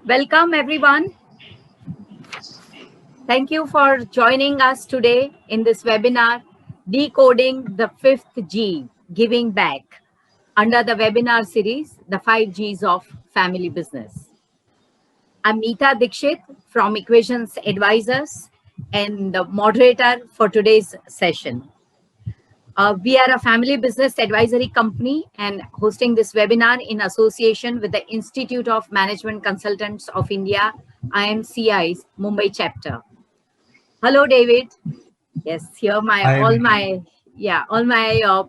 Welcome everyone. Thank you for joining us today in this webinar, Decoding the Fifth G, Giving Back, under the webinar series, The 5 Gs of Family Business. I'm Meeta Dikshit from Equations Advisors and the moderator for today's session. We are a family business advisory company and hosting this webinar in association with the Institute of Management Consultants of India, IMCI's Mumbai chapter. Hello, David. Yes, here all my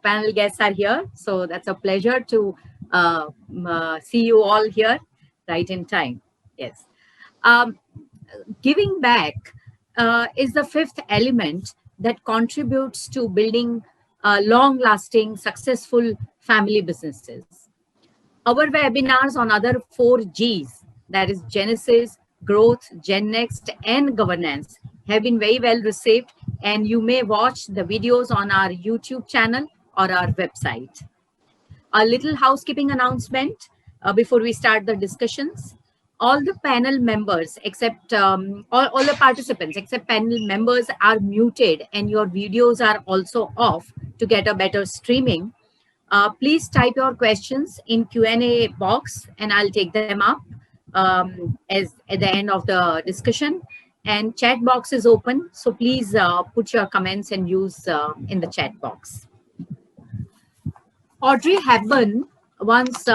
panel guests are here. So that's a pleasure to see you all here right in time. Yes. Giving back is the fifth element that contributes to building long-lasting, successful family businesses. Our webinars on other 4 Gs, that is Genesis, Growth, Gen Next, and Governance, have been very well received, and you may watch the videos on our YouTube channel or our website. A little housekeeping announcement before we start the discussions. All the panel members except all the participants except panel members are muted and your videos are also off to get a better streaming. Please type your questions in Q&A box and I'll take them up as at the end of the discussion. And chat box is open, so please put your comments and use in the chat box. Audrey Hepburn once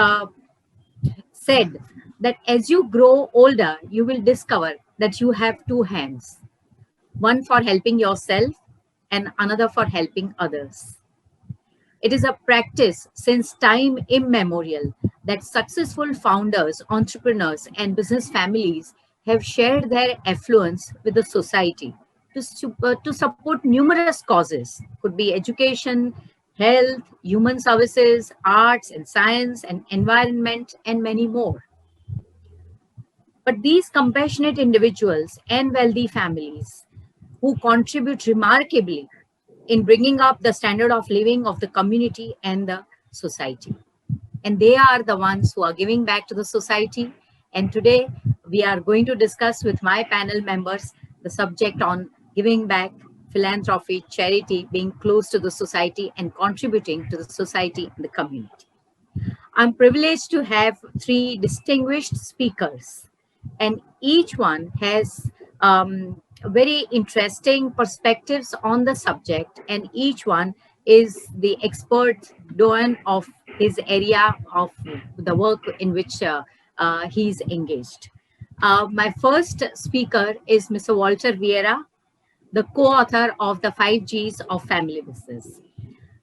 said that as you grow older, you will discover that you have 2 hands, one for helping yourself and another for helping others. It is a practice since time immemorial that successful founders, entrepreneurs, and business families have shared their affluence with the society to support numerous causes. Could be education, health, human services, arts and science, and environment, and many more. But these compassionate individuals and wealthy families who contribute remarkably in bringing up the standard of living of the community and the society. And they are the ones who are giving back to the society. And today we are going to discuss with my panel members the subject on giving back, philanthropy, charity, being close to the society and contributing to the society and the community. I'm privileged to have 3 distinguished speakers, and each one has very interesting perspectives on the subject, and each one is the expert doyen of his area of the work in which he's engaged. My first speaker is Mr. Walter Vieira, the co-author of the 5 Gs of Family Business.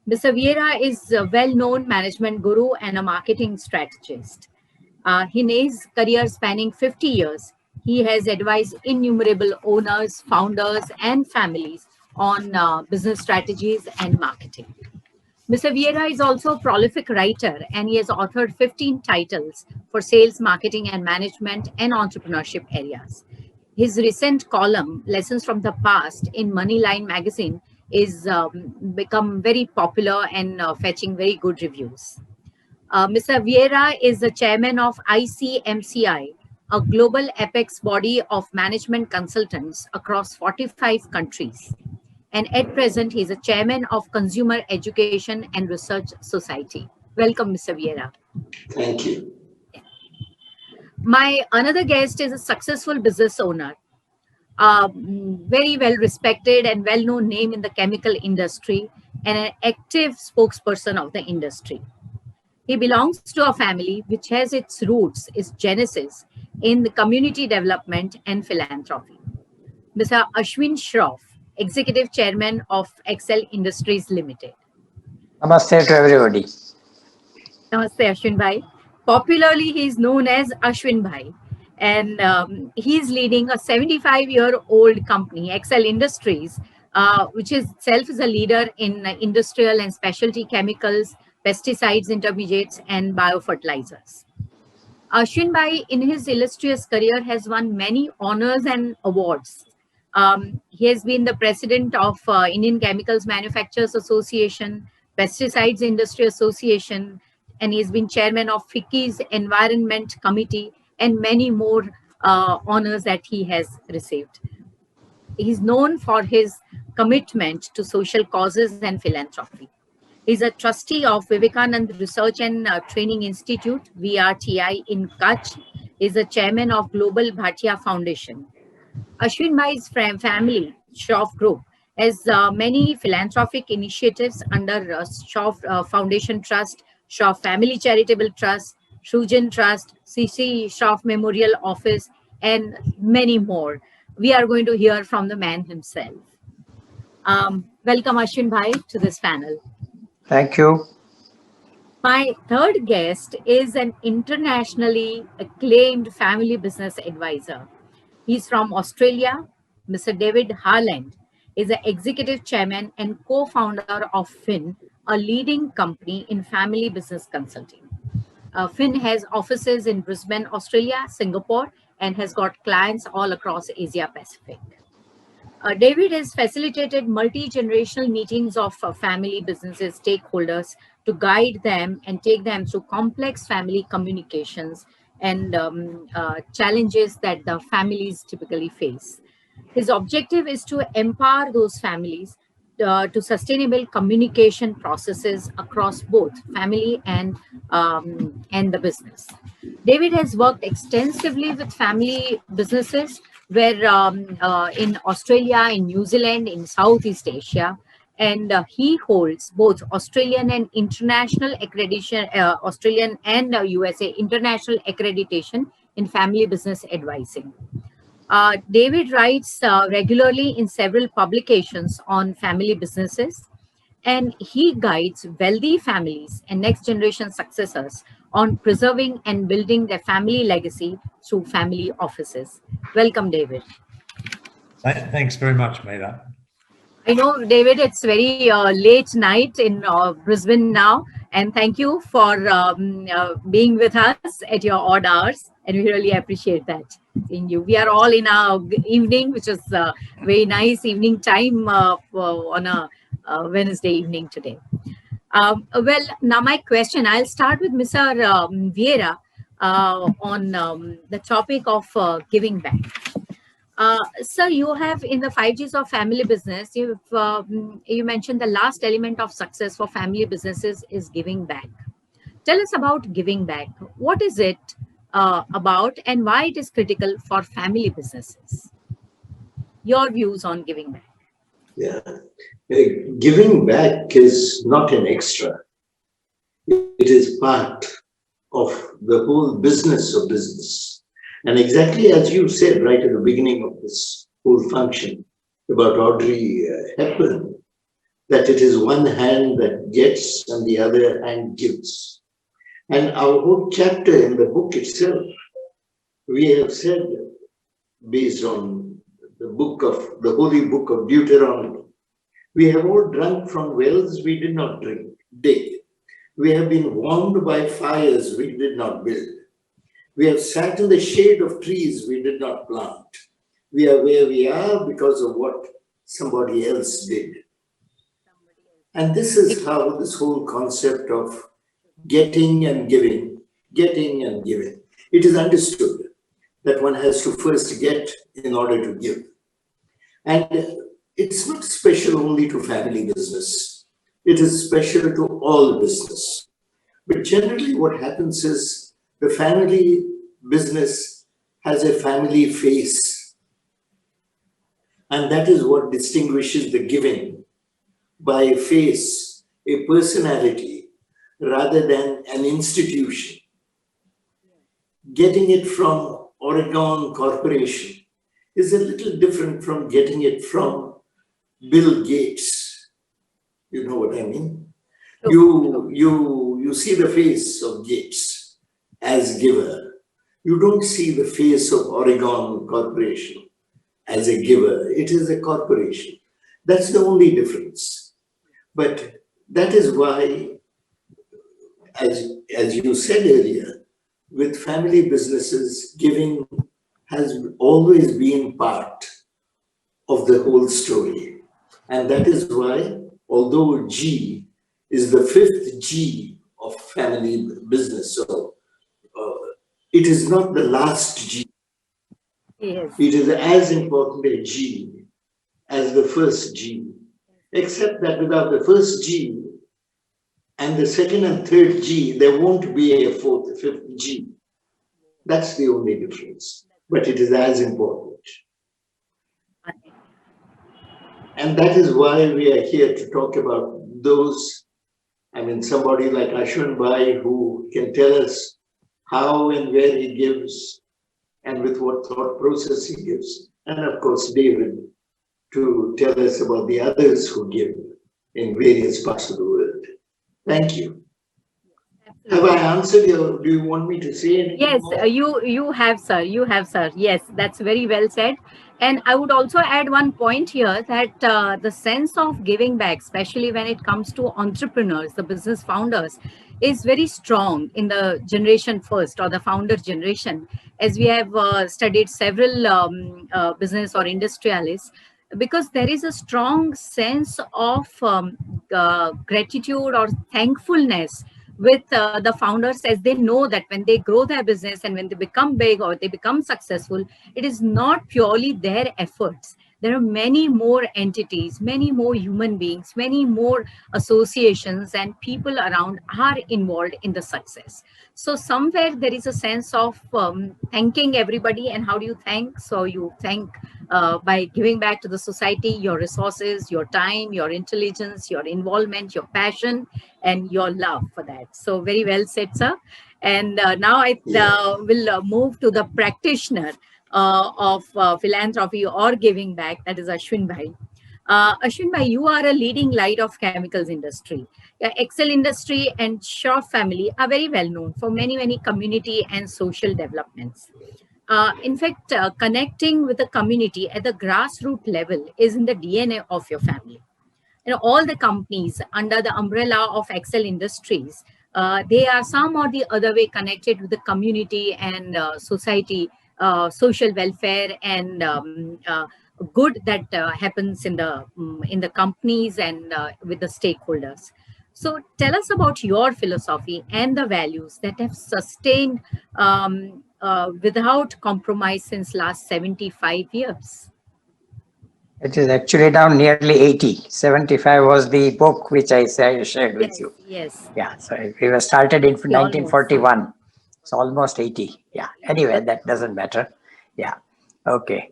Mr. Vieira is a well-known management guru and a marketing strategist. In his career spanning 50 years, he has advised innumerable owners, founders, and families on business strategies and marketing. Mr. Vieira is also a prolific writer, and he has authored 15 titles for sales, marketing, and management and entrepreneurship areas. His recent column, Lessons from the Past, in Moneyline magazine, is become very popular and fetching very good reviews. Mr. Vieira is the chairman of ICMCI, a global apex body of management consultants across 45 countries. And at present, he is a chairman of Consumer Education and Research Society. Welcome, Mr. Vieira. Thank you. My another guest is a successful business owner, very well respected and well-known name in the chemical industry and an active spokesperson of the industry. He belongs to a family which has its roots, its genesis in the community development and philanthropy. Mr. Ashwin Shroff, Executive Chairman of Excel Industries Limited. Namaste to everybody. Namaste, Ashwin Bhai. Popularly, he is known as Ashwin Bhai. And he is leading a 75-year-old company, Excel Industries, which itself is a leader in industrial and specialty chemicals, pesticides, intermediates, and biofertilizers. Ashwin Bhai, in his illustrious career, has won many honors and awards He has been the president of Indian Chemicals Manufacturers Association, Pesticides Industry Association, and he's been chairman of FICCI's Environment Committee, and many more honors that he has received. He's known for his commitment to social causes and philanthropy. He's a trustee of Vivekanand Research and Training Institute, VRTI, in Kutch. He's a chairman of Global Bhatia Foundation. Ashwin Bhai's family, Shroff Group, has many philanthropic initiatives under Shroff Foundation Trust, Shroff Family Charitable Trust, Shujan Trust, CC Shroff Memorial Office, and many more. We are going to hear from the man himself. Welcome, Ashwin Bhai, to this panel. Thank you. My third guest is an internationally acclaimed family business advisor. He's from Australia. Mr. David Harland is the executive chairman and co-founder of Fin, a leading company in family business consulting. Fin has offices in Brisbane, Australia, Singapore, and has got clients all across Asia Pacific. David has facilitated multi-generational meetings of family businesses stakeholders to guide them and take them through complex family communications and challenges that the families typically face. His objective is to empower those families to sustainable communication processes across both family and the business. David has worked extensively with family businesses where in Australia, in New Zealand, in Southeast Asia, and he holds both Australian and international accreditation, Australian and USA international accreditation in family business advising. David writes regularly in several publications on family businesses, and he guides wealthy families and next generation successors on preserving and building their family legacy through family offices. Welcome, David. Thanks very much, Meera. I know, David, it's very late night in Brisbane now, and thank you for being with us at your odd hours, and we really appreciate that. Seeing you. We are all in our evening, which is very nice evening time on a Wednesday evening today. Well, now my question, I'll start with Mr. Vieira on the topic of giving back. Sir, you have in the 5Gs of family business, you mentioned the last element of success for family businesses is giving back. Tell us about giving back. What is it about and why it is critical for family businesses? Your views on giving back. Yeah, giving back is not an extra. It is part of the whole business of business. And exactly as you said right at the beginning of this whole function about Audrey Hepburn, that it is one hand that gets and the other hand gives. And our whole chapter in the book itself, we have said, based on the holy book of Deuteronomy, we have all drunk from wells we did not dig. We have been warmed by fires we did not build. We have sat in the shade of trees we did not plant. We are where we are because of what somebody else did. And this is how this whole concept of getting and giving, it is understood that one has to first get in order to give. And it's not special only to family business. It is special to all business. But generally what happens is the family business has a family face. And that is what distinguishes the giving by a face, a personality, rather than an institution. Getting it from Oregon Corporation is a little different from getting it from Bill Gates. You know what I mean? You see the face of Gates as giver. You don't see the face of Oregon Corporation as a giver. It is a corporation. That's the only difference. But that is why, as you said earlier, with family businesses, giving has always been part of the whole story. And that is why, although G is the fifth G of family business, so it is not the last G. Yes. It is as important a G as the first G, except that without the first G and the second and third G, there won't be a fifth G. That's the only difference, but it is as important. And that is why we are here to talk about those. I mean, somebody like Ashwin Bhai who can tell us how and where he gives and with what thought process he gives. And of course, David to tell us about the others who give in various parts of the world. Thank you. Have I answered your, do you want me to say anything Yes, more? you have, sir. You have, sir. Yes, that's very well said. And I would also add one point here that the sense of giving back, especially when it comes to entrepreneurs, the business founders, is very strong in the generation first or the founder generation. As we have studied several business or industrialists, because there is a strong sense of gratitude or thankfulness with the founders, as they know that when they grow their business and when they become big or they become successful, it is not purely their efforts. There are many more entities, many more human beings, many more associations and people around are involved in the success. So somewhere there is a sense of thanking everybody. And how do you thank? So you thank by giving back to the society your resources, your time, your intelligence, your involvement, your passion, and your love for that. So very well said, sir. And now I will move to the practitioner of philanthropy or giving back, that is Ashwin Bhai. Ashwin Bhai, you are a leading light of chemicals industry. Excel Industry and Shaw family are very well known for many community and social developments. In fact, connecting with the community at the grassroots level is in the DNA of your family. You know, all the companies under the umbrella of Excel Industries, they are some or the other way connected with the community and society, social welfare and good that happens in the companies and with the stakeholders. So tell us about your philosophy and the values that have sustained without compromise since last 75 years. It is actually now nearly 80. 75 was the book which I shared with Yes, you. yes. Yeah, so we were started in Almost. 1941. It's almost 80. Yeah, anyway, that doesn't matter. Yeah, okay.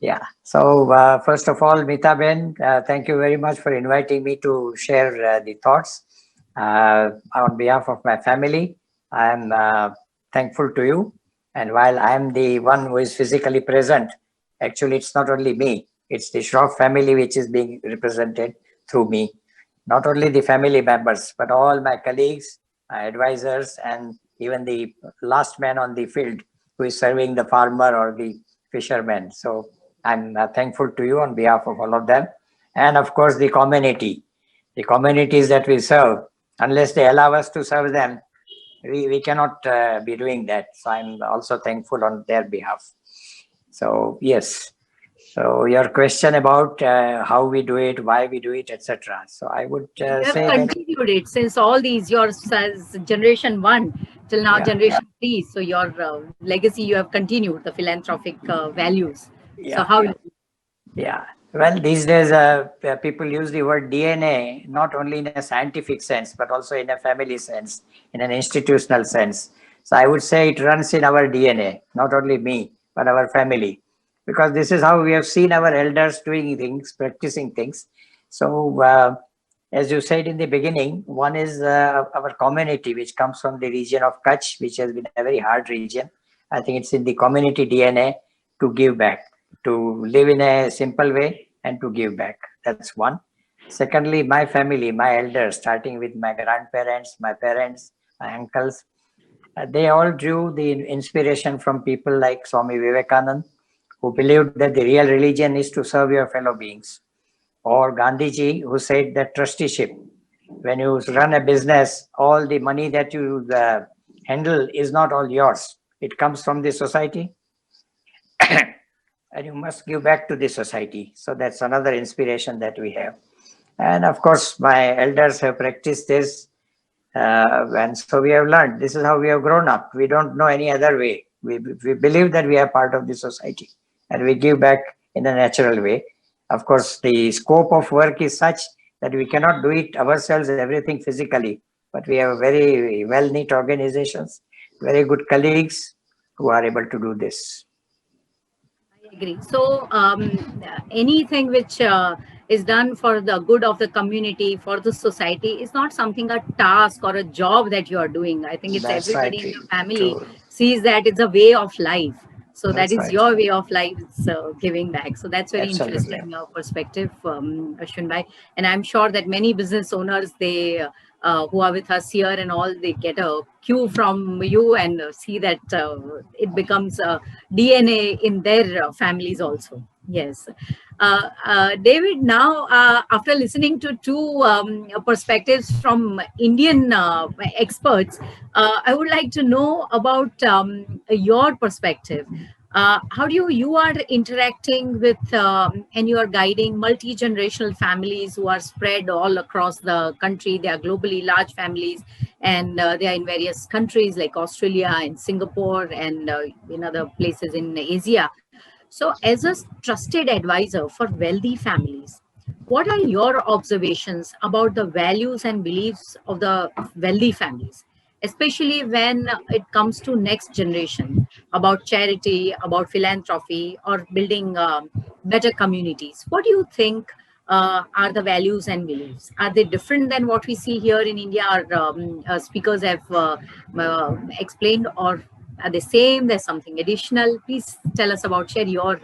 Yeah, so first of all, Mita Ben, thank you very much for inviting me to share the thoughts. On behalf of my family, I am thankful to you. And while I am the one who is physically present, actually, it's not only me, it's the Shroff family which is being represented through me. Not only the family members, but all my colleagues, my advisors, and even the last man on the field who is serving the farmer or the fisherman. So I'm thankful to you on behalf of all of them. And of course, the communities that we serve, unless they allow us to serve them, we cannot be doing that. So I'm also thankful on their behalf. So yes. So your question about how we do it, why we do it, etc. So I would You have say that continued it since all these, yours as generation one till now yeah, generation three. So your legacy, you have continued the philanthropic values. So yeah, how? yeah. Well, these days people use the word DNA not only in a scientific sense but also in a family sense, in an institutional sense. So I would say it runs in our DNA, not only me but our family, because this is how we have seen our elders doing things, practicing things. So as you said in the beginning, one is our community, which comes from the region of Kutch, which has been a very hard region. I think it's in the community DNA to give back, to live in a simple way and to give back. That's one. Secondly, my family, my elders, starting with my grandparents, my parents, my uncles, they all drew the inspiration from people like Swami Vivekananda, who believed that the real religion is to serve your fellow beings, or Gandhiji, who said that trusteeship, when you run a business, all the money that you and you must give back to the society. So that's another inspiration that we have. And of course, my elders have practiced this. And so we have learned. This is how we have grown up. We don't know any other way. We believe that we are part of the society and we give back in a natural way. Of course, the scope of work is such that we cannot do it ourselves, everything physically, but we have very well-knit organizations, very good colleagues who are able to do this. I agree. So, anything which is done for the good of the community, for the society, is not something a task or a job that you are doing. I think it's That's right. everybody in the family True. sees that it's a way of life. So that That's is right. your way of life, giving back. So that's very Absolutely. interesting perspective, Ashwin bhai. And I'm sure that many business owners, they who are with us here and all, they get a cue from you and see that it becomes DNA in their families also. Yes. David, now after listening to two perspectives from Indian experts, I would like to know about your perspective. How do you are interacting with and you are guiding multi-generational families who are spread all across the country. They are globally large families, and they are in various countries like Australia and Singapore and in other places in Asia. So, as a trusted advisor for wealthy families, what are your observations about the values and beliefs of the wealthy families, especially when it comes to next generation, about charity, about philanthropy, or building better communities? What do you think are the values and beliefs? Are they different than what we see here in India? Or speakers have explained, or are they same? There's something additional. Please tell us about, share your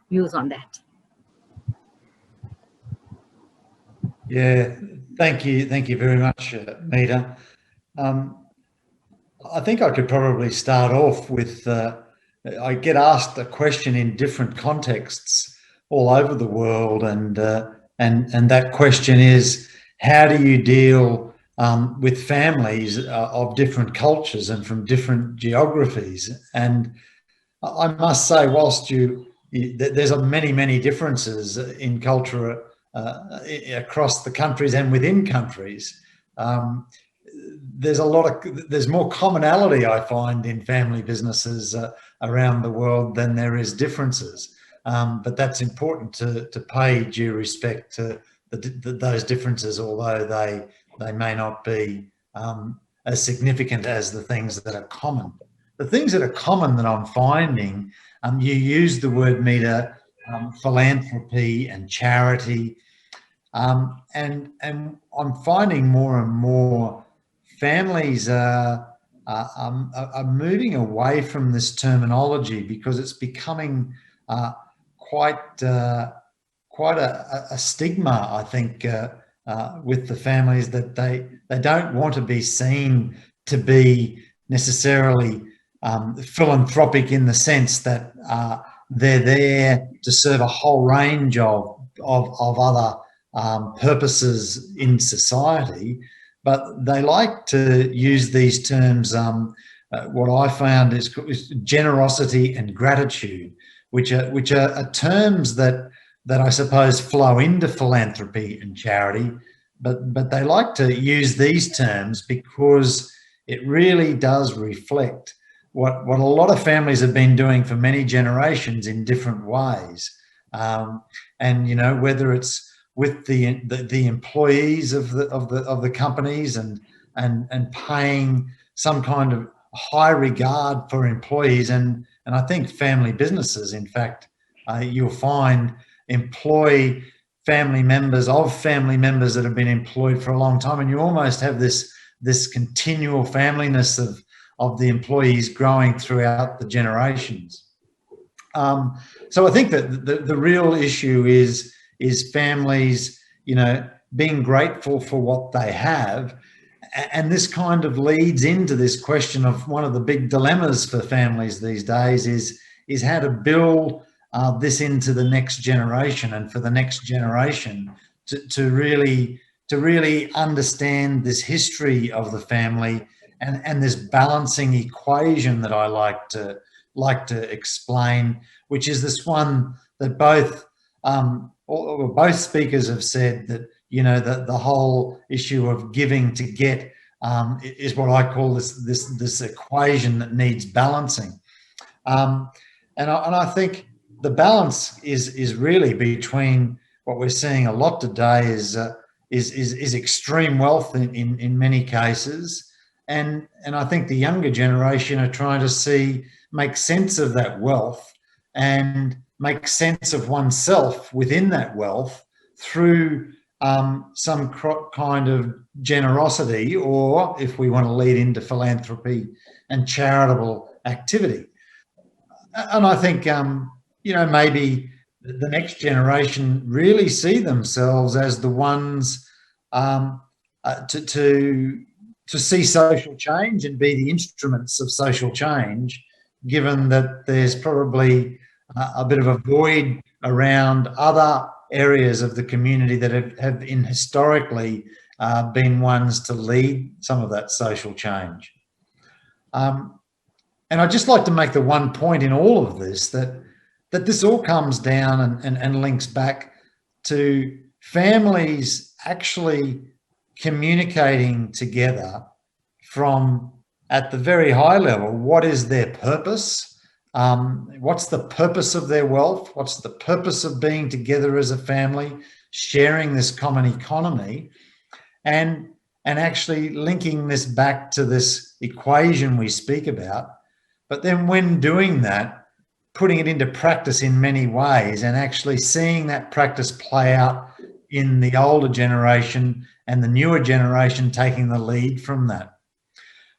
views on that. Yeah, thank you very much, Meeta. I think I could probably start off with, I get asked a question in different contexts all over the world, and that question is, how do you deal with families of different cultures and from different geographies? And I must say, whilst there's many differences in culture across the countries and within countries. There's more commonality, I find, in family businesses around the world than there is differences. But that's important to pay due respect to those differences, although they may not be as significant as the things that are common. The things that are common that I'm finding, you use the word, Meeta, philanthropy and charity, and I'm finding more and more families are moving away from this terminology because it's becoming quite a stigma, I think, with the families, that they don't want to be seen to be necessarily philanthropic in the sense that they're there to serve a whole range of other purposes in society, but they like to use these terms. What I found is generosity and gratitude, which are terms that I suppose flow into philanthropy and charity, but they like to use these terms because it really does reflect what a lot of families have been doing for many generations in different ways. And you know, whether it's with the employees of the companies and paying some kind of high regard for employees, and I think family businesses, in fact, you'll find employ family members that have been employed for a long time, and you almost have this continual familyness of the employees growing throughout the generations. So I think that the real issue is families, you know, being grateful for what they have. And this kind of leads into this question of one of the big dilemmas for families these days is how to build this into the next generation, and for the next generation to really understand this history of the family and this balancing equation that I like to explain, which is this one that both speakers have said, that the whole issue of giving to get is what I call this equation that needs balancing. And I think the balance is really between what we're seeing a lot today is extreme wealth in many cases, and I think the younger generation are trying to make sense of that wealth and make sense of oneself within that wealth through some kind of generosity, or if we want to lead into philanthropy and charitable activity. And I think, maybe the next generation really see themselves as the ones to see social change and be the instruments of social change, given that there's probably a bit of a void around other areas of the community that have historically been ones to lead some of that social change. And I'd just like to make the one point in all of this, that this all comes down and links back to families actually communicating together from, at the very high level, what is their purpose? What's the purpose of their wealth? What's the purpose of being together as a family, sharing this common economy, and actually linking this back to this equation we speak about. But then when doing that, putting it into practice in many ways and actually seeing that practice play out in the older generation and the newer generation taking the lead from that.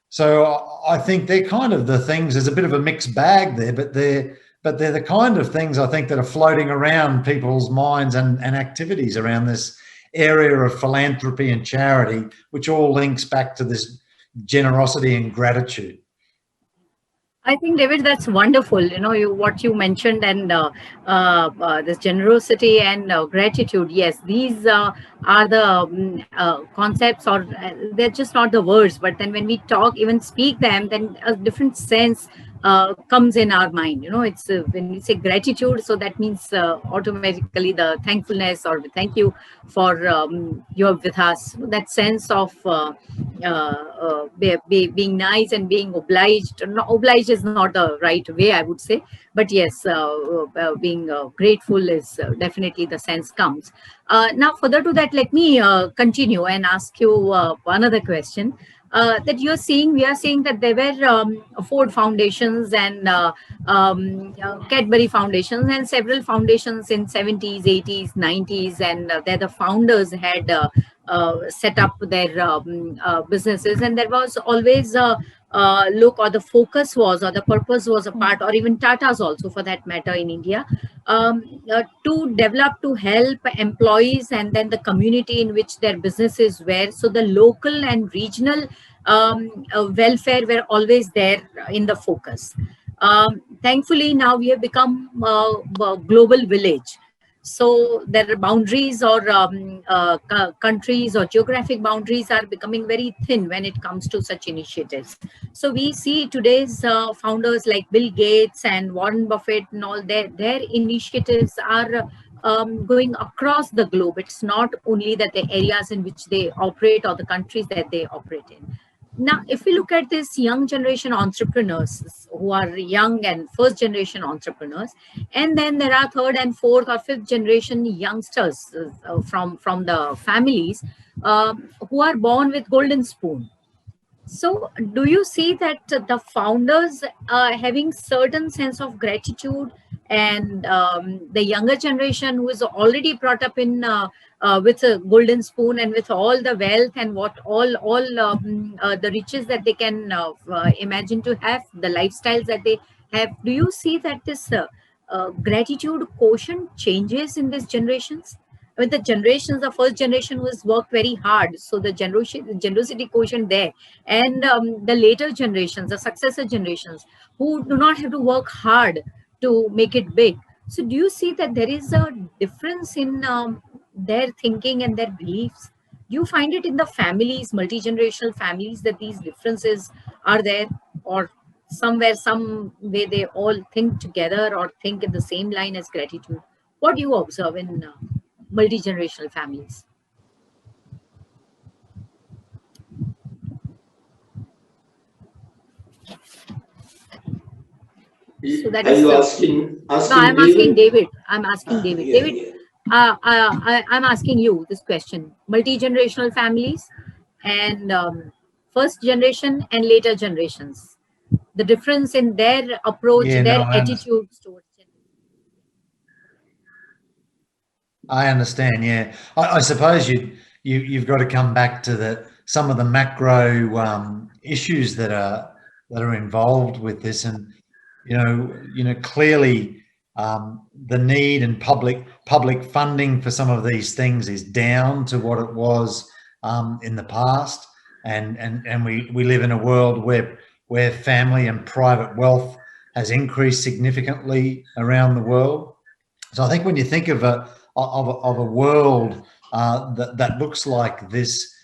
So I think they're kind of the things, there's a bit of a mixed bag there, but they're the kind of things I think that are floating around people's minds and activities around this area of philanthropy and charity, which all links back to this generosity and gratitude. I think, David, that's wonderful. What you mentioned, and this generosity and gratitude. Yes, these are the concepts, or they're just not the words. But then when we talk, even speak them, then a different sense comes in our mind. It's when we say gratitude, so that means automatically the thankfulness, or thank you for you're with us. That sense of being nice and being obliged. No, obliged is not the right way, I would say, but yes, being grateful is definitely the sense comes. Now, further to that, let me continue and ask you another question. That we are seeing that there were Ford foundations and Cadbury foundations and several foundations in 70s, 80s, 90s, and the founders had set up their businesses, and there was always look, or the focus was, or the purpose was a part, or even Tata's also for that matter in India, to develop, to help employees and then the community in which their businesses were. So the local and regional welfare were always there in the focus. Thankfully, now we have become a global village. So there are boundaries, or countries or geographic boundaries are becoming very thin when it comes to such initiatives. So we see today's founders like Bill Gates and Warren Buffett and all, their initiatives are going across the globe. It's not only that the areas in which they operate or the countries that they operate in. Now, if we look at this young generation entrepreneurs who are young and first generation entrepreneurs, and then there are third and fourth or fifth generation youngsters from the families who are born with golden spoon. So do you see that the founders having certain sense of gratitude, and the younger generation who is already brought up in with a golden spoon and with all the wealth and what all the riches that they can imagine to have, the lifestyles that they have, do you see that this gratitude quotient changes in these generations? I mean, the first generation was worked very hard, so the generosity quotient there, and the later generations, the successor generations, who do not have to work hard to make it big. So do you see that there is a difference in their thinking and their beliefs? Do you find it in the families, multi-generational families, that these differences are there, or somewhere, some way they all think together or think in the same line as gratitude. What do you observe in multi-generational families? So that Are is you no, asking I'm asking David? David. I'm asking David. Yeah, David, yeah. I'm asking you this question. Multi-generational families and first generation and later generations. The difference in their approach, Yeah, no, their attitudes towards it. I understand. Yeah, I suppose you've got to come back to some of the macro issues that are involved with this, and clearly the need and public funding for some of these things is down to what it was in the past, and we live in a world where family and private wealth has increased significantly around the world. So I think when you think of a world that looks like this,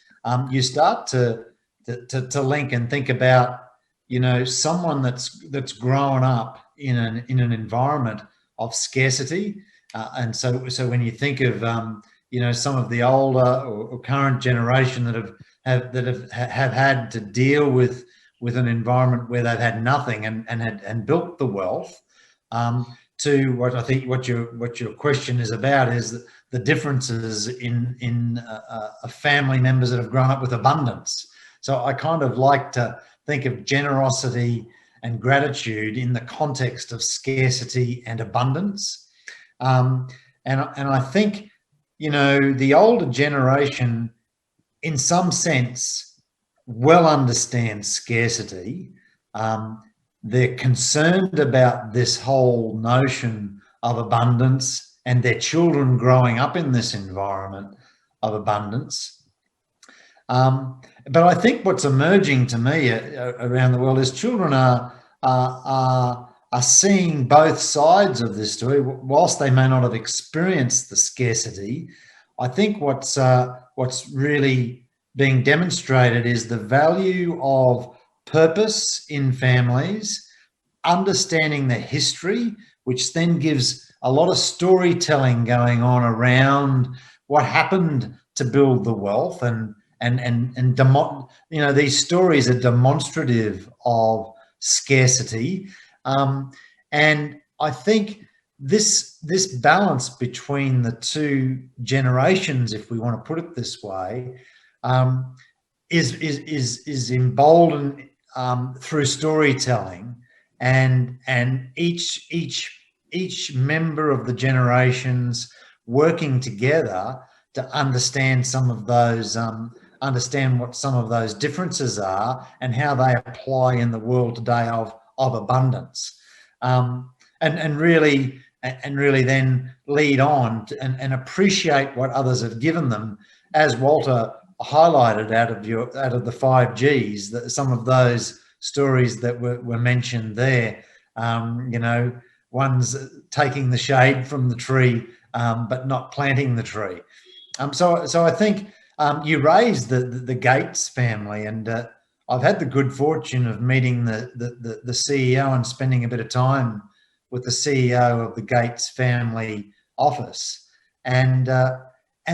you start to link and think about someone that's grown up in an environment of scarcity, and so when you think of some of the older or current generation that have had to deal with an environment where they've had nothing and built the wealth. To what I think what your question is about is the differences in family members that have grown up with abundance. So I kind of like to think of generosity and gratitude in the context of scarcity and abundance. And I think the older generation, in some sense, well understands scarcity. They're concerned about this whole notion of abundance and their children growing up in this environment of abundance. But I think what's emerging to me around the world is children are seeing both sides of this story. Whilst they may not have experienced the scarcity, I think what's really being demonstrated is the value of purpose in families, understanding the history, which then gives a lot of storytelling going on around what happened to build the wealth, and these stories are demonstrative of scarcity, and I think this balance between the two generations, if we want to put it this way, is emboldened through storytelling, and each member of the generations working together to understand understand what some of those differences are and how they apply in the world today of abundance, and really then lead on and appreciate what others have given them, as Walter highlighted out of the 5 Gs, that some of those stories that were mentioned there. One's taking the shade from the tree, but not planting the tree. So I think you raised the Gates family, and I've had the good fortune of meeting the CEO and spending a bit of time with the CEO of the Gates family office, and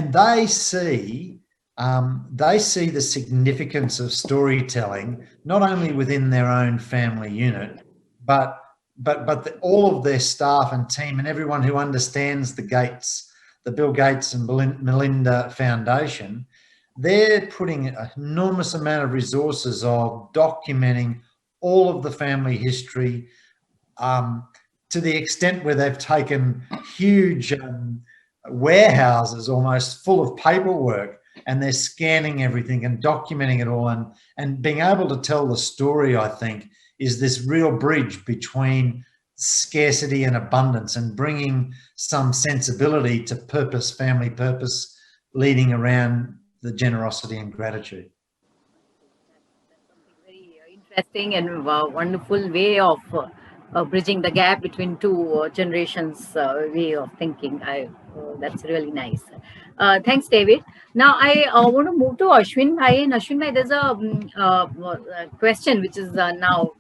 they see the significance of storytelling, not only within their own family unit, but all of their staff and team and everyone who understands the Bill Gates and Melinda Foundation. They're putting an enormous amount of resources of documenting all of the family history, to the extent where they've taken huge warehouses almost full of paperwork, and they're scanning everything and documenting it all, and being able to tell the story, I think, is this real bridge between scarcity and abundance, and bringing some sensibility to family purpose, leading around the generosity and gratitude. That's something very interesting and wonderful way of bridging the gap between two generations way of thinking. That's really nice. Thanks, David. Now I want to move to Ashwin Bhai. And Ashwin Bhai, there's a question which is now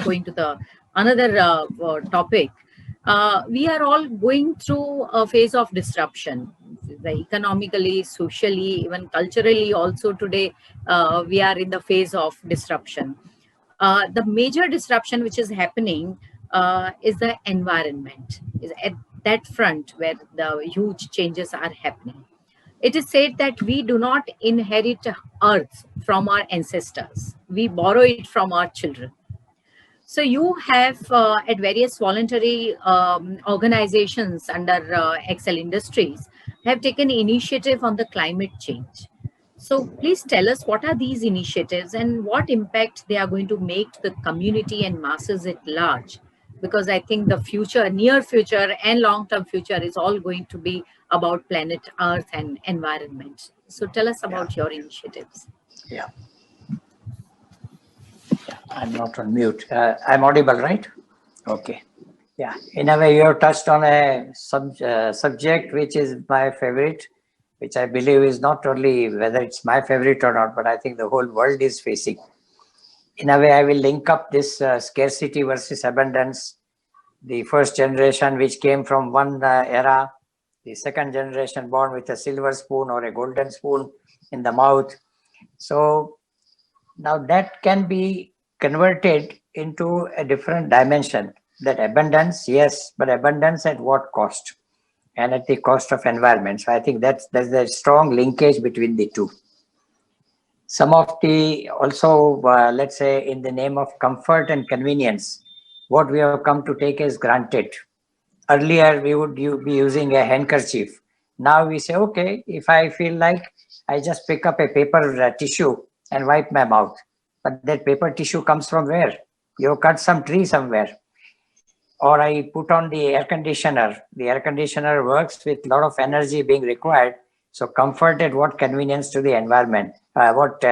going to the another topic. We are all going through a phase of disruption, economically, socially, even culturally. Also today, we are in the phase of disruption. The major disruption which is happening is the environment, is at that front where the huge changes are happening. It is said that we do not inherit earth from our ancestors, we borrow it from our children. So you have at various voluntary organizations under Excel Industries have taken initiative on the climate change. So please tell us what are these initiatives and what impact they are going to make to the community and masses at large. Because I think the future, near future and long-term future is all going to be about planet Earth and environment. So tell us about your initiatives. Yeah. I'm not on mute. I'm audible, right? Okay. Yeah. In a way, you have touched on a subject which is my favorite, which I believe is not only whether it's my favorite or not, but I think the whole world is facing. In a way, I will link up this scarcity versus abundance. The first generation which came from one era, the second generation born with a silver spoon or a golden spoon in the mouth. So now that can be converted into a different dimension. That abundance, yes, but abundance at what cost? And at the cost of environment. So I think there's a strong linkage between the two. Some of the also, let's say, in the name of comfort and convenience, what we have come to take as granted. Earlier, we would be using a handkerchief. Now we say, okay, if I feel like, I just pick up a paper tissue and wipe my mouth. But that paper tissue comes from where? You cut some tree somewhere. Or I put on the air conditioner. The air conditioner works with a lot of energy being required. So comfort at what convenience to the environment, what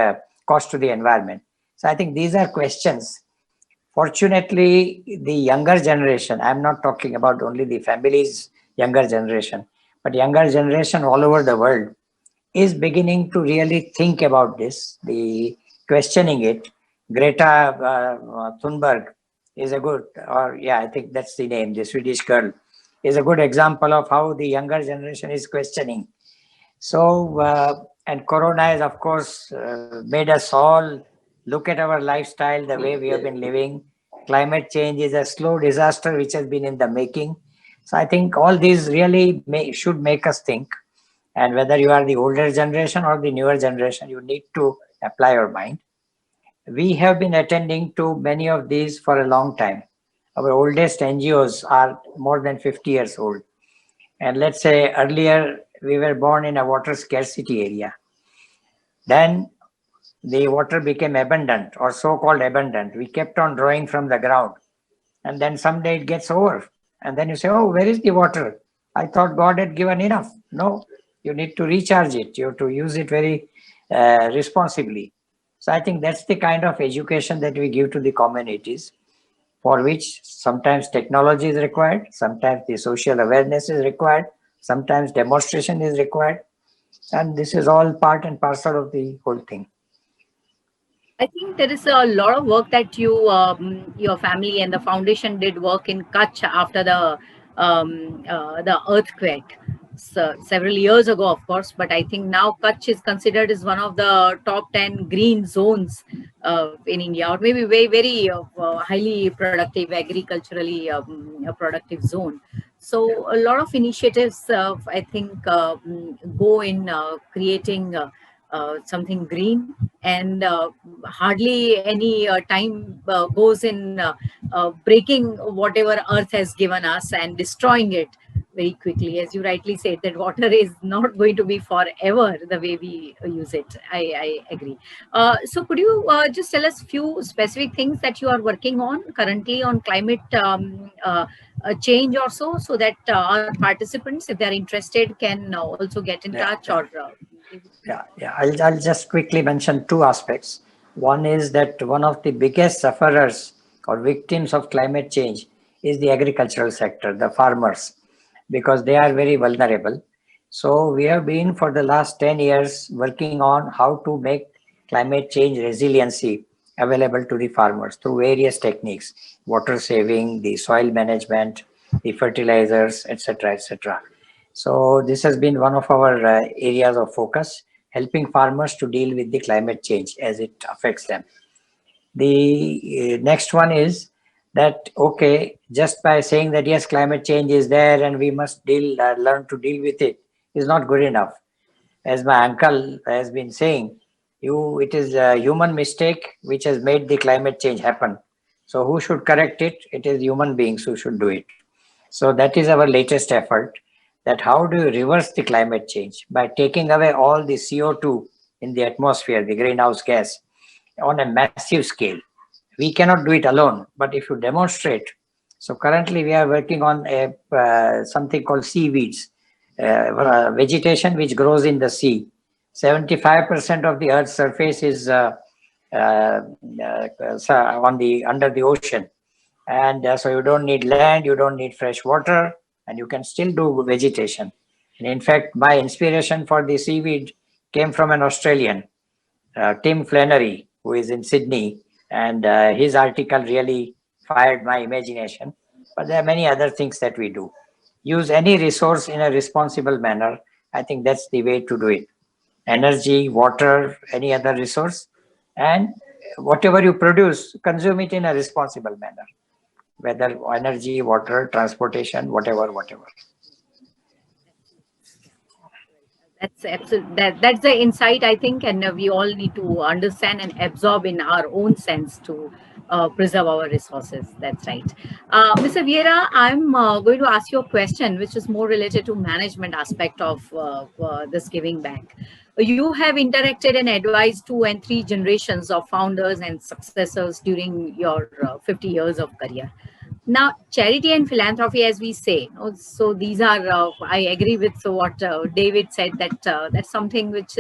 cost to the environment. So I think these are questions. Fortunately, the younger generation, I'm not talking about only the families, younger generation, but younger generation all over the world is beginning to really think about this, the questioning it. Greta Thunberg is a good, or yeah, I think that's the name, the Swedish girl, is a good example of how the younger generation is questioning. So, and Corona has, of course, made us all look at our lifestyle, the way we have been living. Climate change is a slow disaster which has been in the making. So I think all these really should make us think. And whether you are the older generation or the newer generation, you need to apply your mind. We have been attending to many of these for a long time. Our oldest NGOs are more than 50 years old. And let's say earlier we were born in a water scarcity area. Then the water became abundant or so-called abundant. We kept on drawing from the ground. And then someday it gets over. And then you say, oh, where is the water? I thought God had given enough. No, you need to recharge it. You have to use it very responsibly. So I think that's the kind of education that we give to the communities, for which sometimes technology is required, sometimes the social awareness is required, sometimes demonstration is required. And this is all part and parcel of the whole thing. I think there is a lot of work that you, your family and the foundation did work in Kutch after the earthquake. So, several years ago, of course, but I think now Kutch is considered as one of the top 10 green zones in India, or maybe very, very highly productive, agriculturally productive zone. So a lot of initiatives, I think, go in creating something green, and hardly any time goes in breaking whatever earth has given us and destroying it very quickly. As you rightly said, that water is not going to be forever the way we use it. I agree. So could you just tell us few specific things that you are working on currently on climate change or so that our participants, if they are interested, can also get in touch or I'll just quickly mention two aspects. One is that one of the biggest sufferers or victims of climate change is the agricultural sector, the farmers, because they are very vulnerable. So we have been for the last 10 years working on how to make climate change resiliency available to the farmers through various techniques, water saving, the soil management, the fertilizers, etc., etc. So this has been one of our areas of focus, helping farmers to deal with the climate change as it affects them. The next one is that, okay, just by saying that yes, climate change is there and we must learn to deal with it is not good enough. As my uncle has been saying, it is a human mistake which has made the climate change happen. So who should correct it? It is human beings who should do it. So that is our latest effort, that how do you reverse the climate change by taking away all the CO2 in the atmosphere, the greenhouse gas, on a massive scale. We cannot do it alone, but if you demonstrate. So currently we are working on something called seaweeds, vegetation which grows in the sea. 75% of the Earth's surface is under the ocean, and so you don't need land, you don't need fresh water, and you can still do vegetation. And in fact, my inspiration for the seaweed came from an Australian, Tim Flannery, who is in Sydney, and his article really fired my imagination. But there are many other things that we do. Use any resource in a responsible manner. I think that's the way to do it. Energy, water, any other resource, and whatever you produce, consume it in a responsible manner, whether energy, water, transportation, whatever. That's absolutely that's the insight, I think, and we all need to understand and absorb in our own sense to preserve our resources. That's right. Mr. Vieira, I'm going to ask you a question which is more related to management aspect of this giving back. You have interacted and advised 2 and 3 generations of founders and successors during your 50 years of career. Now, charity and philanthropy, as we say, so these are, I agree with what David said, that that's something which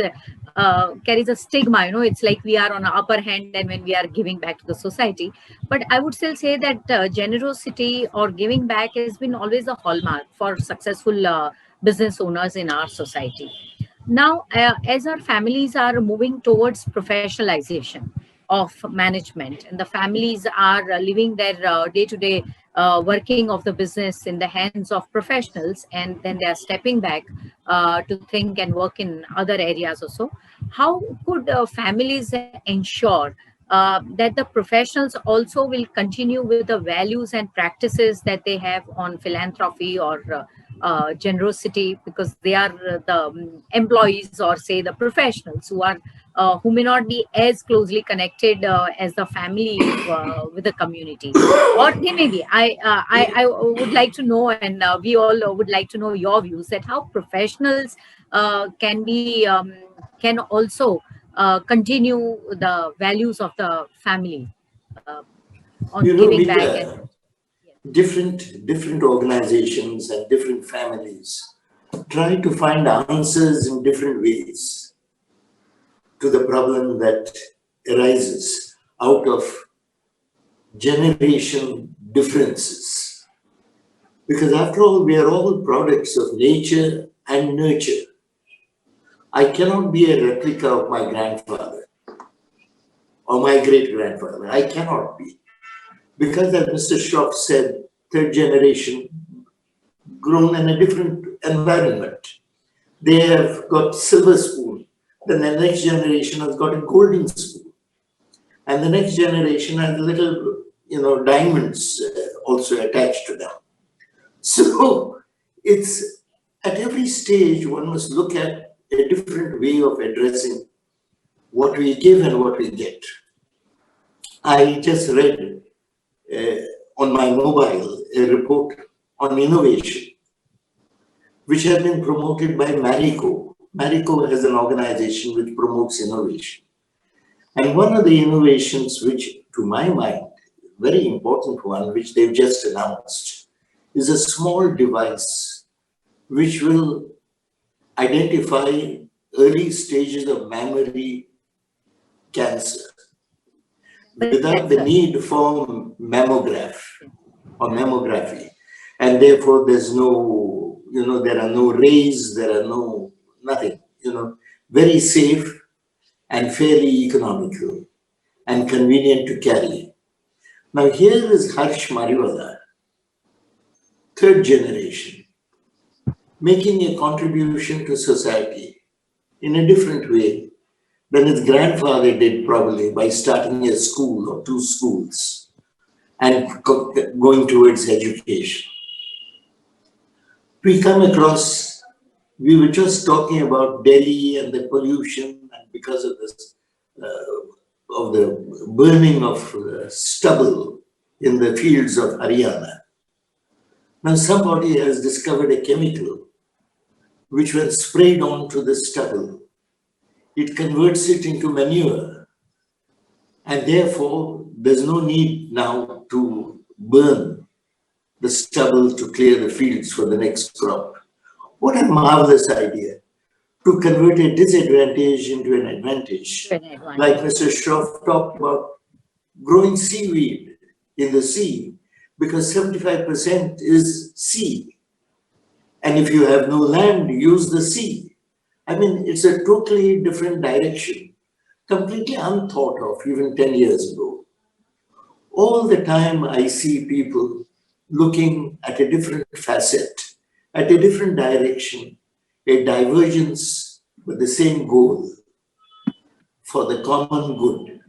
carries a stigma. It's like we are on the upper hand and when we are giving back to the society. But I would still say that generosity or giving back has been always a hallmark for successful business owners in our society. Now, as our families are moving towards professionalization of management, and the families are living their day-to-day working of the business in the hands of professionals, and then they are stepping back to think and work in other areas also. How could families ensure that the professionals also will continue with the values and practices that they have on philanthropy or generosity, because they are the employees, or say the professionals who may not be as closely connected as the family with the community, or they may be. I would like to know, and we all would like to know your views, that how professionals can also continue the values of the family uh, on giving back. And Mita, different organizations and different families try to find answers in different ways to the problem that arises out of generation differences. Because after all, we are all products of nature and nurture. I cannot be a replica of my grandfather or my great-grandfather. I cannot be. Because as Mr. Shroff said, third generation grown in a different environment. They have got silver spoon. Then the next generation has got a golden spoon. And the next generation has little, diamonds also attached to them. So it's at every stage, one must look at a different way of addressing what we give and what we get. I just read on my mobile a report on innovation, which has been promoted by Marico. Marico has an organization which promotes innovation. And one of the innovations which, to my mind, very important one, which they've just announced, is a small device which will identify early stages of mammary cancer. without the need for mammograph or mammography. And therefore there's no, there are no rays, there are no, nothing, very safe and fairly economical and convenient to carry. Now here is Harsh Mariwala, third generation, making a contribution to society in a different way than his grandfather did, probably by starting a school or two schools and going towards education. We come across, we were just talking about Delhi and the pollution, and because of this, of the burning of stubble in the fields of Haryana. Now somebody has discovered a chemical which when sprayed onto the stubble, it converts it into manure, and therefore there's no need now to burn the stubble to clear the fields for the next crop. What a marvelous idea to convert a disadvantage into an advantage. Like Mr. Shroff talked about growing seaweed in the sea, because 75% is sea. And if you have no land, use the sea. I mean, it's a totally different direction, completely unthought of even 10 years ago. All the time I see people looking at a different facet, at a different direction, a divergence with the same goal for the common good.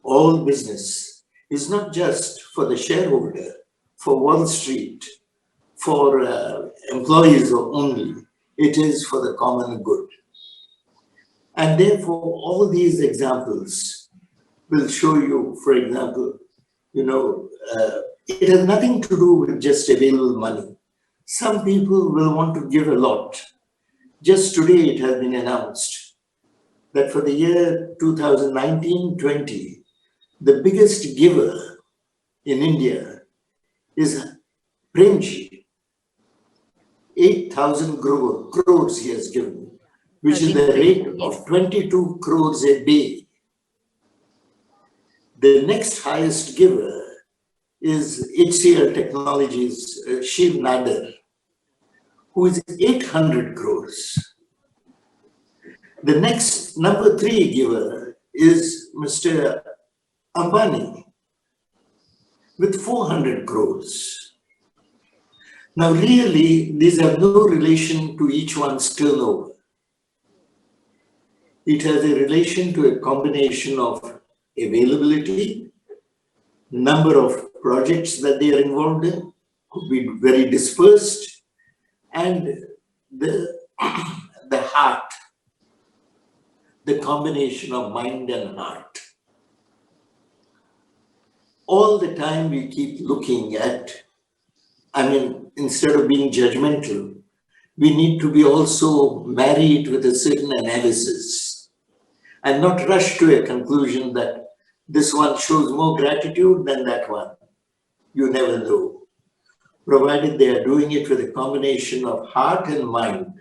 All business is not just for the shareholder, for Wall Street, for employees only. It is for the common good. And therefore, all these examples will show you, for example, it has nothing to do with just available money. Some people will want to give a lot. Just today, it has been announced that for the year 2019-20, the biggest giver in India is Premji. 8,000 crores he has given, which is the rate of 22 crores a day. The next highest giver is HCL Technologies, Shiv Nadar, who is 800 crores. The next number 3 giver is Mr. Ambani with 400 crores. Now really, these have no relation to each one's turnover. It has a relation to a combination of availability, number of projects that they are involved in, could be very dispersed, and the heart, the combination of mind and heart. All the time we keep looking at, instead of being judgmental, we need to be also married with a certain analysis and not rush to a conclusion that this one shows more gratitude than that one. You never know. Provided they are doing it with a combination of heart and mind,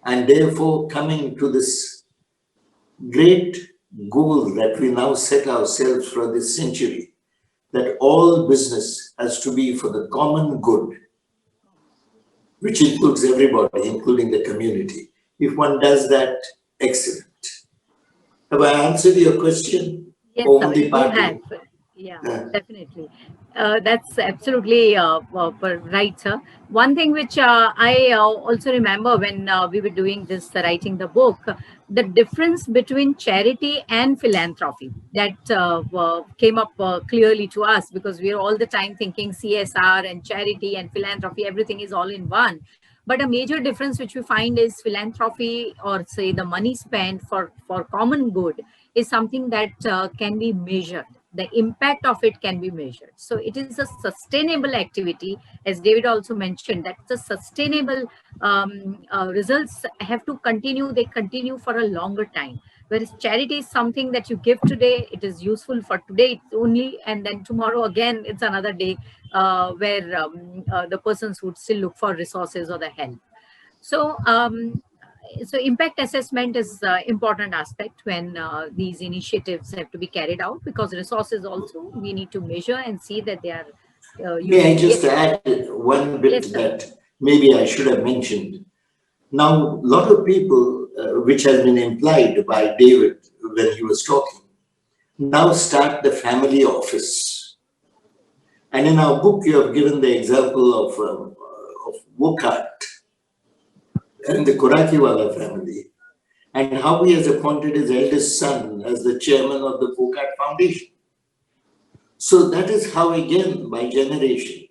and therefore coming to this great goal that we now set ourselves for this century, that all business has to be for the common good, which includes everybody, including the community. If one does that, excellent. Have I answered your question? Yes, Only you have. Yeah, definitely. That's absolutely right, sir. One thing which I also remember when we were doing this, writing the book, the difference between charity and philanthropy that came up clearly to us, because we are all the time thinking CSR and charity and philanthropy, everything is all in one. But a major difference which we find is philanthropy, or say the money spent for common good, is something that can be measured. The impact of it can be measured. So it is a sustainable activity, as David also mentioned, that the sustainable results have to continue. They continue for a longer time. Whereas charity is something that you give today, it is useful for today only, and then tomorrow again, it's another day where the persons would still look for resources or the help. So so impact assessment is important aspect when these initiatives have to be carried out, because resources also we need to measure and see that they are May I used. just Yes, add one yes, bit sir. that maybe I should have mentioned? Now, a lot of people, which has been implied by David when he was talking, now start the family office. And in our book, you have given the example of Wokat and the Korakiwala family, and how he has appointed his eldest son as the chairman of the Wokat Foundation. So that is how, again, by generation,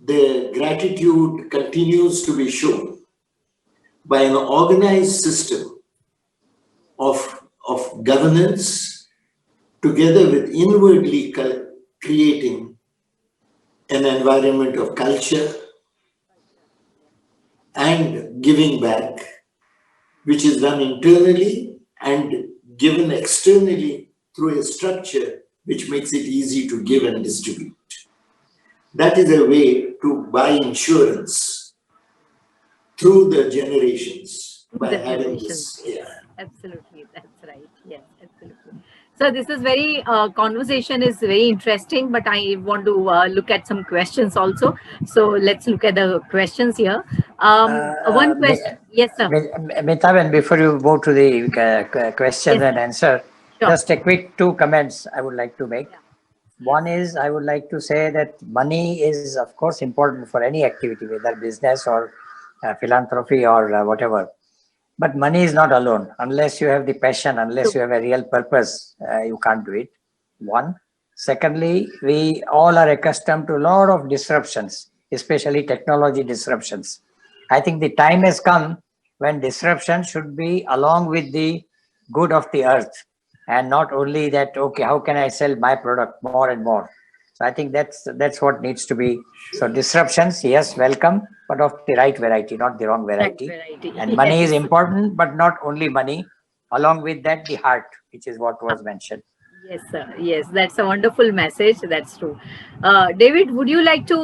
the gratitude continues to be shown by an organized system of governance, together with inwardly creating an environment of culture and giving back, which is done internally and given externally through a structure which makes it easy to give and distribute. That is a way to buy insurance through the generations by The having generations. this. Yes, absolutely. That's right. Yes, absolutely. So this is very conversation is very interesting, but I want to look at some questions also. So let's look at the questions here. One question. Yes, sir. Mitavan, before you go to the question Yes, and sir. answer, Sure. just a quick two comments I would like to make. Yeah. One is I would like to say that money is, of course, important for any activity, whether business or philanthropy or whatever. But money is not alone. Unless you have the passion, unless True. you have a real purpose, you can't do it. One. Secondly, we all are accustomed to a lot of disruptions, especially technology disruptions. I think the time has come when disruption should be along with the good of the earth, and not only that, okay, how can I sell my product more and more? So I think that's what needs to be. So disruptions, yes, welcome, but of the right variety, not the wrong Right variety. variety. And money is Yes. important, but not only money. Along with that, the heart, which is what was mentioned. Yes, sir. Yes, that's a wonderful message. That's true. David, would you like to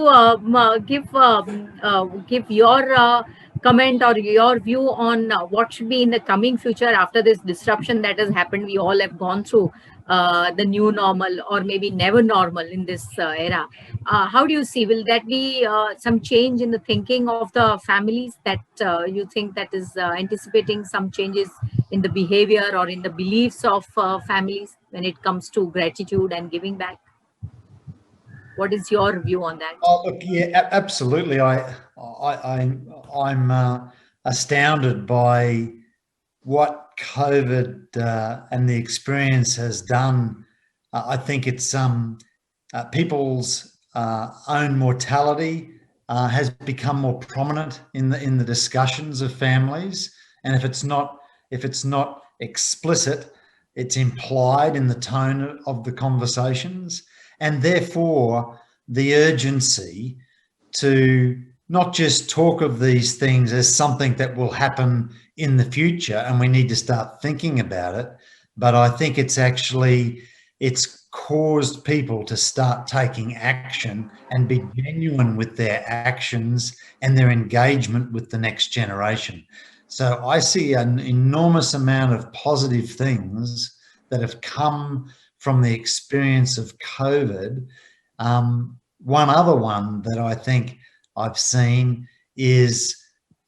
give your comment or your view on what should be in the coming future after this disruption that has happened? We all have gone through the new normal, or maybe never normal in this era. How do you see? Will that be some change in the thinking of the families that you think that is anticipating some changes in the behavior or in the beliefs of families when it comes to gratitude and giving back? What is your view on that? Oh, look, yeah, absolutely. I'm astounded by what COVID and the experience has done. I think it's people's own mortality has become more prominent in the discussions of families, and if it's not explicit, it's implied in the tone of the conversations, and therefore the urgency to not just talk of these things as something that will happen in the future and we need to start thinking about it, but I think it's caused people to start taking action and be genuine with their actions and their engagement with the next generation. So I see an enormous amount of positive things that have come from the experience of COVID. One other one that I think I've seen is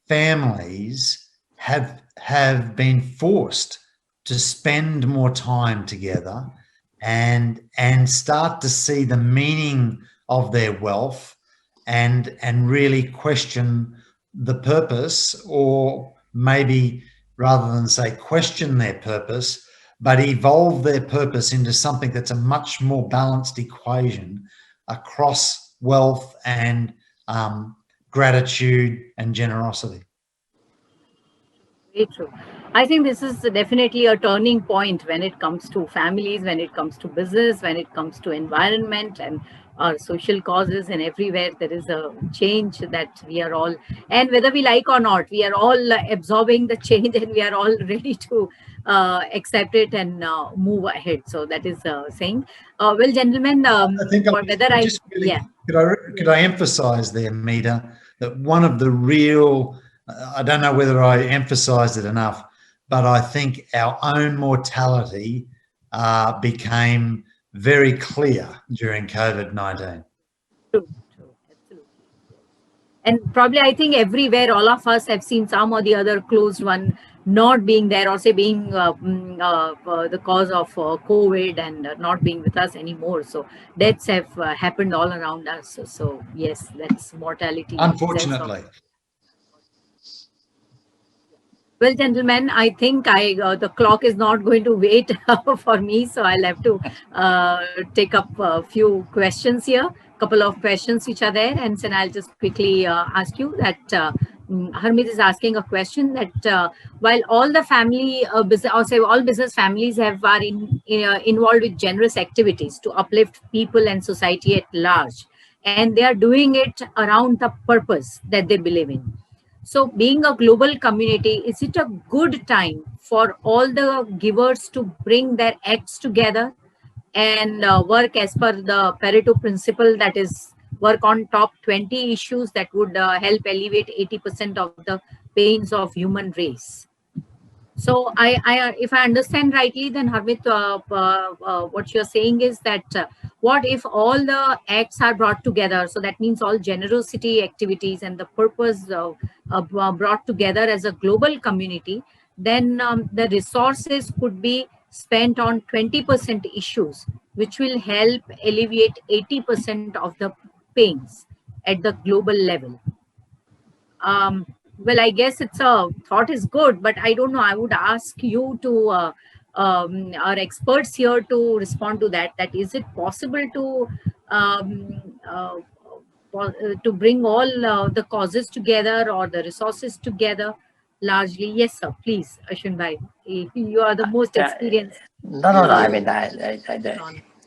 families have been forced to spend more time together and start to see the meaning of their wealth and really question the purpose, or maybe rather than say question their purpose, but evolve their purpose into something that's a much more balanced equation across wealth and gratitude and generosity. Very true. I think this is definitely a turning point when it comes to families, when it comes to business, when it comes to environment and our social causes, and everywhere there is a change that we are all, and whether we like or not, we are all absorbing the change and we are all ready to accept it and move ahead. So that is saying, well, gentlemen, I think for whether could I emphasize there, Mita, that one of the real I don't know whether I emphasized it enough, but I think our own mortality became very clear during COVID-19. True, true, absolutely. And probably I think everywhere, all of us have seen some or the other closed one not being there, or say being the cause of COVID, and not being with us anymore. So deaths have happened all around us. So yes, that's mortality. That's all. Unfortunately. Well, gentlemen, I think the clock is not going to wait for me, so I'll have to take up a few questions here. Couple of questions which are there, and then I'll just quickly ask you that. Harmeet is asking a question that while all the family business, or say all business families are involved with generous activities to uplift people and society at large, and they are doing it around the purpose that they believe in. So, being a global community, is it a good time for all the givers to bring their acts together and work as per the Pareto principle, that is, work on top 20 issues that would help alleviate 80% of the pains of human race? So, if I understand rightly, then Harmit, what you're saying is that what if all the acts are brought together? So that means all generosity activities and the purpose brought together as a global community. Then the resources could be spent on 20% issues, which will help alleviate 80% of the pains at the global level. Well, I guess it's a thought is good, but I don't know. I would ask you to our experts here to respond to that. That is it possible to to bring all the causes together or the resources together largely? Yes, sir. Please, Ashwin bhai, you are the most experienced. No. I mean,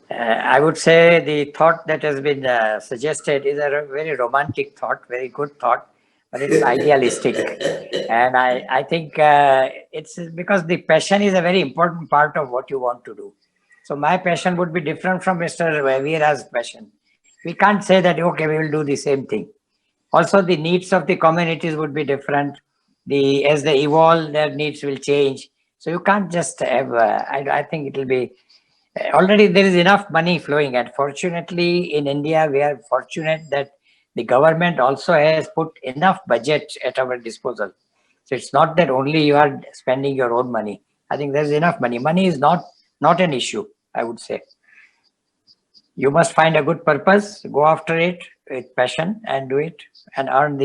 I would say the thought that has been suggested is a very romantic thought, very good thought, but it's idealistic. And I think it's because the passion is a very important part of what you want to do. So my passion would be different from Mr. Veera's passion. We can't say that, okay, we will do the same thing. Also, the needs of the communities would be different. As they evolve, their needs will change. So you can't just have, I think it will be, already there is enough money flowing, and fortunately in India we are fortunate that the government also has put enough budget at our disposal. So it's not that only you are spending your own money. I think there's enough money. Money is not an issue, I would say. You must find a good purpose, go after it with passion and do it, and earn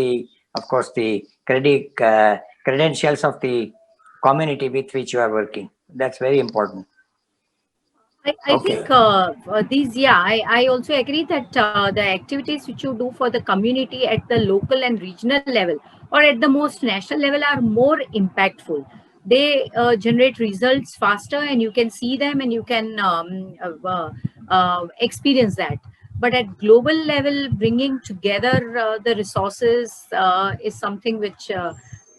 of course the credentials of the community with which you are working. That's very important. I think I also agree that the activities which you do for the community at the local and regional level, or at the most national level, are more impactful. They generate results faster, and you can see them, and you can experience that. But at global level, bringing together the resources is something which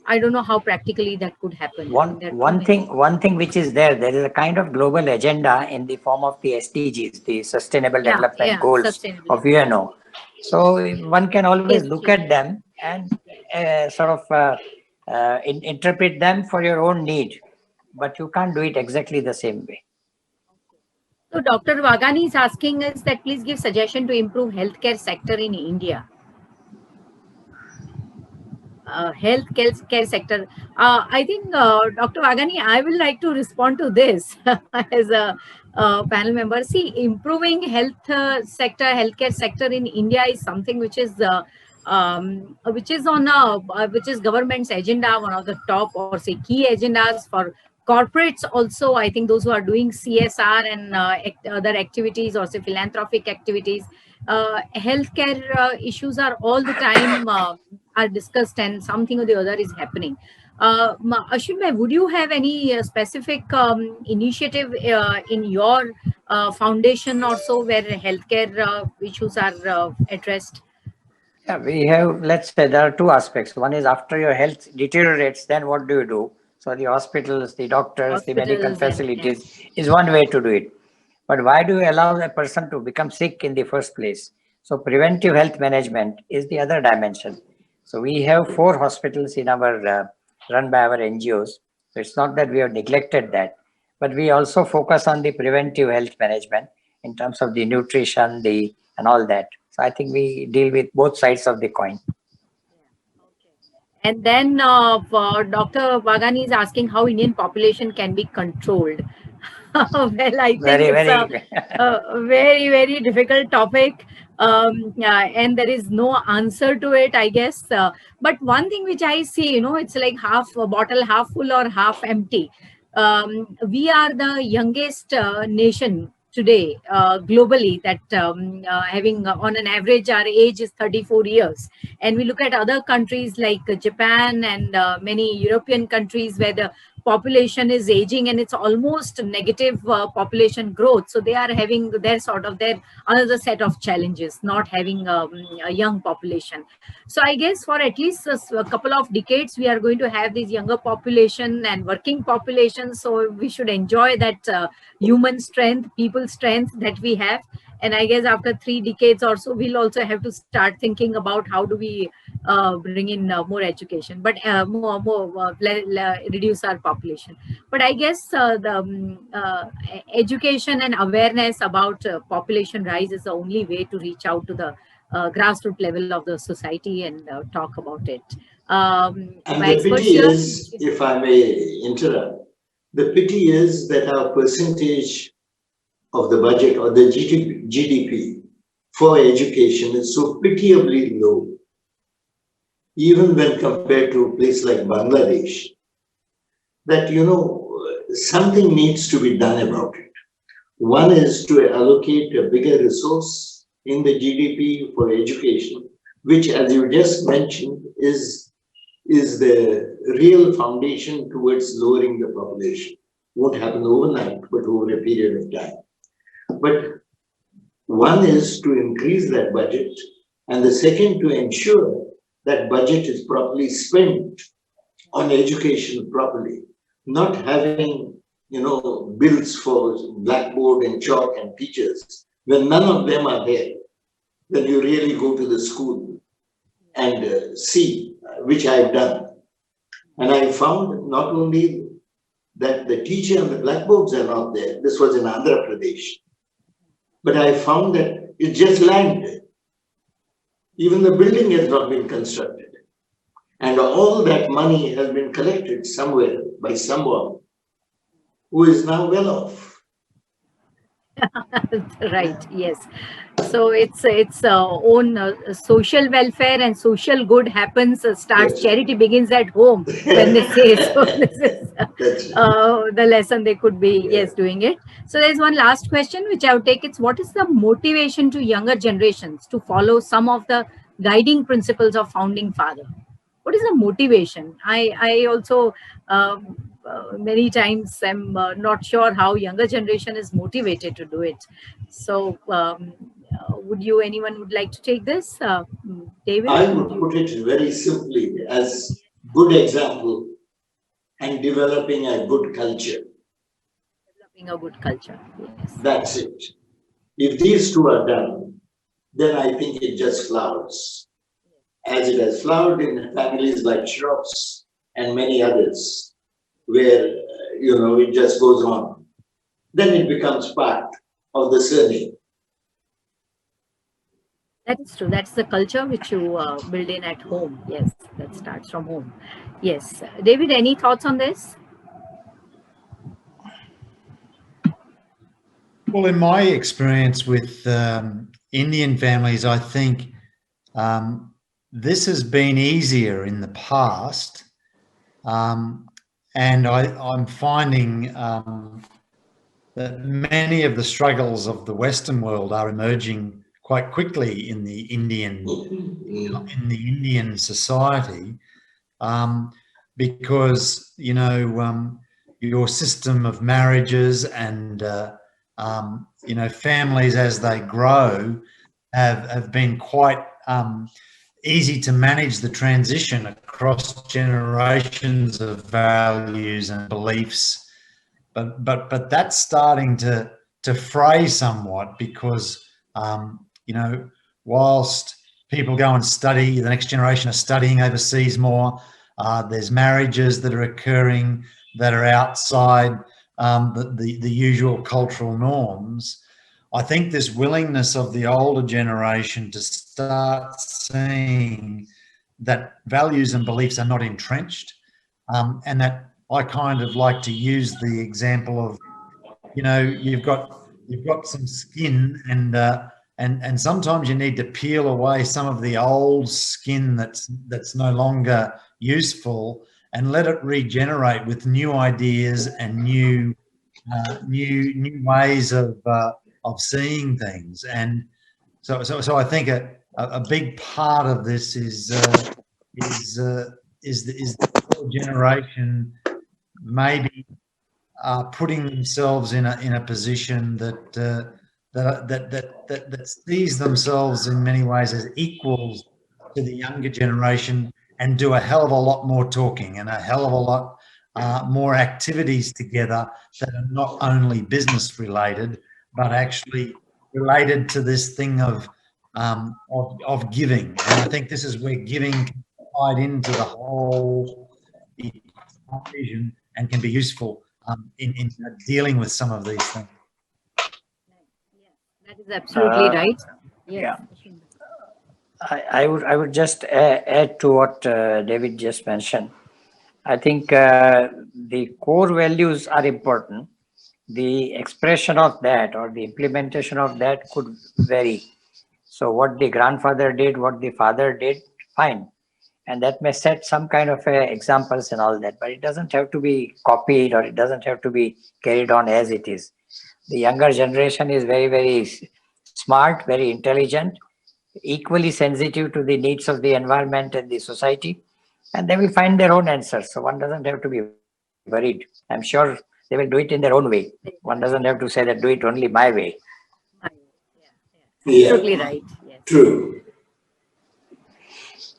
I don't know how practically that could happen. One thing which is there is a kind of global agenda in the form of the SDGs, the Sustainable Development Goals of UNO. So one can always look at them and sort of interpret them for your own need, but you can't do it exactly the same way. So Dr. Wagani is asking us that please give suggestion to improve healthcare sector in India. Healthcare sector. I think, Dr. Wagani, I will like to respond to this as a panel member. See, improving healthcare sector in India is something which is which is government's agenda, one of the top, or say, key agendas for corporates also. I think those who are doing CSR and other activities, or say philanthropic activities, healthcare issues are all the time are discussed, and something or the other is happening. Ashwin bhai, would you have any specific initiative in your foundation or so where healthcare issues are addressed? Yeah, we have, let's say there are two aspects. One is after your health deteriorates, then what do you do? So the hospitals, the doctors, the medical facilities is one way to do it. But why do you allow a person to become sick in the first place? So preventive health management is the other dimension. So we have 4 hospitals in our run by our NGOs. So it's not that we have neglected that, but we also focus on the preventive health management in terms of the nutrition, and all that. So I think we deal with both sides of the coin. And then Dr. Wagani is asking how Indian population can be controlled. Well, I think Very, it's very. a very, very difficult topic. Yeah, and there is no answer to it, I guess. But one thing which I see, it's like half a bottle, half full or half empty. We are the youngest nation today globally that having on an average our age is 34 years, and we look at other countries like Japan and many European countries where the population is aging and it's almost negative population growth, so they are having their sort of their another set of challenges, not having a young population. So I guess for at least a couple of decades we are going to have this younger population and working population, so we should enjoy that human strength, people strength that we have. And I guess after 3 decades or so we'll also have to start thinking about how do we bring in more education, but reduce our population. But I guess education and awareness about population rise is the only way to reach out to the grassroots level of the society and talk about it. And My the expert pity here, is, if I may interrupt, the pity is that our percentage of the budget or the GDP for education is so pitiably low, even when compared to a place like Bangladesh, that, something needs to be done about it. One is to allocate a bigger resource in the GDP for education, which, as you just mentioned, is the real foundation towards lowering the population. Won't happen overnight, but over a period of time. But one is to increase that budget, and the second to ensure that budget is properly spent on education properly, not having bills for blackboard and chalk and teachers when none of them are there. Then you really go to the school and see, which I've done. And I found not only that the teacher and the blackboards are not there, this was in Andhra Pradesh, but I found that it's just land. Even the building has not been constructed. And all that money has been collected somewhere by someone who is now well off. right, yes. So it's own social welfare and social good happens, starts, Yes. charity begins at home, when they say. So this is the lesson they could be, yes, doing it. So there's one last question which I would take. It's what is the motivation to younger generations to follow some of the guiding principles of founding father? What is the motivation? I also many times I'm not sure how younger generation is motivated to do it. So anyone would like to take this? David? I would put it very simply as good example and developing a good culture. Developing a good culture, yes. That's it. If these two are done, then I think it just flowers. As it has flowered in families like Shroff's and many others, where, it just goes on. Then it becomes part of the surname. That is true. That's the culture which you build in at home. Yes, that starts from home. Yes. David, any thoughts on this? Well, in my experience with Indian families, I think this has been easier in the past, and I'm finding that many of the struggles of the Western world are emerging quite quickly in the Indian society, because your system of marriages and families as they grow have been quite easy to manage the transition across generations of values and beliefs, but that's starting to fray somewhat because whilst people go and study. The next generation are studying overseas more. There's marriages that are occurring that are outside the usual cultural norms. I think this willingness of the older generation to start seeing that values and beliefs are not entrenched, and that I kind of like to use the example of, you've got some skin, and sometimes you need to peel away some of the old skin that's no longer useful and let it regenerate with new ideas and new ways of seeing things. And so I think a big part of this is the generation maybe putting themselves in a position that sees themselves in many ways as equals to the younger generation, and do a hell of a lot more talking and a hell of a lot more activities together that are not only business related, but actually related to this thing of giving. And I think this is where giving can tied into the whole equation and can be useful in dealing with some of these things. That is absolutely right. Yes. Yeah. I would just add to what David just mentioned. I think the core values are important. The expression of that or the implementation of that could vary. So what the grandfather did, what the father did, fine. And that may set some kind of examples and all that, but it doesn't have to be copied, or it doesn't have to be carried on as it is. The younger generation is very, very smart, very intelligent, equally sensitive to the needs of the environment and the society, and they will find their own answers. So one doesn't have to be worried. I'm sure they will do it in their own way. One doesn't have to say that do it only my way. Yeah. Absolutely right. Yes. True.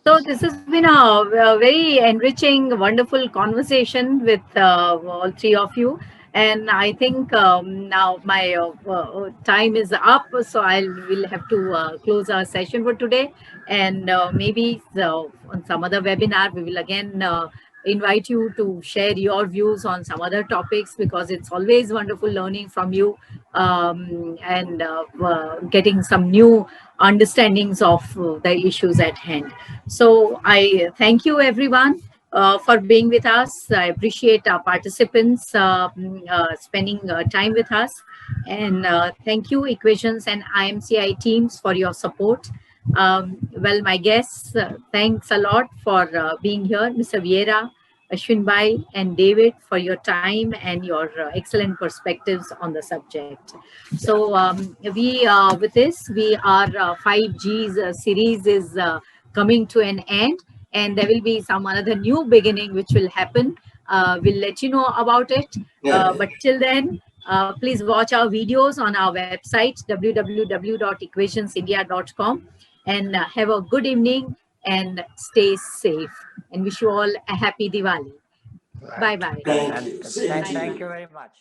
So this has been a very enriching, wonderful conversation with all three of you. And I think now my time is up, so will have to close our session for today. And maybe on some other webinar, we will again invite you to share your views on some other topics, because it's always wonderful learning from you and getting some new understandings of the issues at hand. So I thank you everyone for being with us. I appreciate our participants spending time with us. And thank you, Equations and IMCI teams, for your support. Well, my guests, thanks a lot for being here, Mr. Vieira, Ashwin Bhai, and David, for your time and your excellent perspectives on the subject. So with this, our 5Gs series is coming to an end, and there will be some another new beginning which will happen. We'll let you know about it. But till then, please watch our videos on our website, www.equationsindia.com, and have a good evening and stay safe. And wish you all a happy Diwali. Right. Bye-bye. Thank you. Thank you very much.